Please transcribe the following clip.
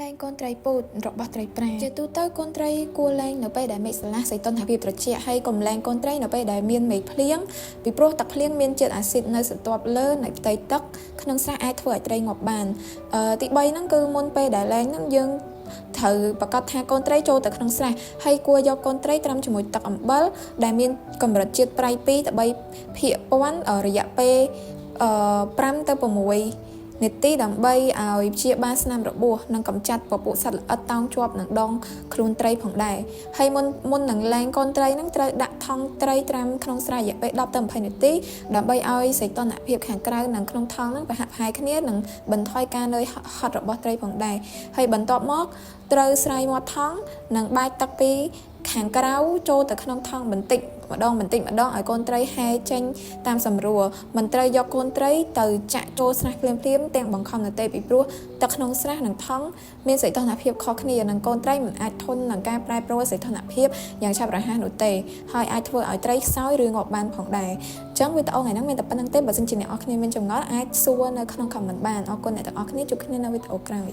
ឡើងកូនត្រីពូតរបស់ត្រីប្រាជាទូទៅកូនត្រីគួរឡើងនៅពេលដែលមេឃស្រឡះសីតុណ្ហភាពត្រជាក់ហើយកុំឡើងកូនត្រីនៅពេលដែលមានមេឃភ្លៀងពីព្រោះទឹកភ្លៀងមានជាតិអាស៊ីតនៅស្រទាប់លើនៃផ្ទៃទឹកក្នុងស្រះអាចធ្វើឲ្យត្រីងាប់បានទី3ហ្នឹងគឺមុនពេលដែលឡើងហ្នឹងយើងត្រូវប្រកាសថាកូនត្រីចូលទៅក្នុងស្រះហើយគួរយកកូនត្រីត្រាំជាមួយទឹកអំបិលដែលមានកម្រិតជាតិប្រៃ2ទៅ3ភាគពាន់រយៈពេល5ទៅ6នាទីដើម្បីឲ្យព្យាបាលស្នាមរបួសនិងកម្ចាត់ពពួកសត្វល្អិតតោងជាប់នឹងដងខ្លួនត្រីផងដែរហើយមុននឹងឡើងកូនត្រីហ្នឹងត្រូវដាក់ថង់ត្រីត្រាំក្នុងស្រះរយៈពេល10ទៅ20នាទីដើម្បីឲ្យសីតុណ្ហភាពខាងក្រៅនិងក្នុងថង់ហ្នឹងប្រហាក់ប្រហែលគ្នានិងបន្ថយការនឿយហត់របស់ត្រីផងដែរហើយបន្ទាប់មកត្រូវស្រាយមាត់ថង់និងបាចទឹកពីខាងក្រៅចូលទៅក្នុងថង់បន្តិចម្ដងឲ្យកូនត្រីហែចេញតាមសម្រួលមិនត្រូវយកកូនត្រីទៅចាក់ចូលស្រះភ្លាមទាំងបង្ខំនៅទេពីព្រោះទឹកក្នុងស្រះនិងថង់មានសីតុណ្ហភាពខុសគ្នានិងកូនត្រីមិនអាចធន់នឹងការប្រែប្រួលសីតុណ្ហភាពយ៉ាងឆាប់រហ័សនោះទេហើយអាចធ្វើឲ្យត្រីខ្សោយឬងាប់បានផងដែរអញ្ចឹងវីដេអូថ្ងៃនេះមានតែប៉ុណ្្នឹងទេបើសិនជាអ្នកនរគ្នាមានចម្ងល់អាចសួរនៅក្នុង comment បានអរគុណអ្នកទាំងអស់គ្នាជួបគ្នានៅវីដេអូក្រោយ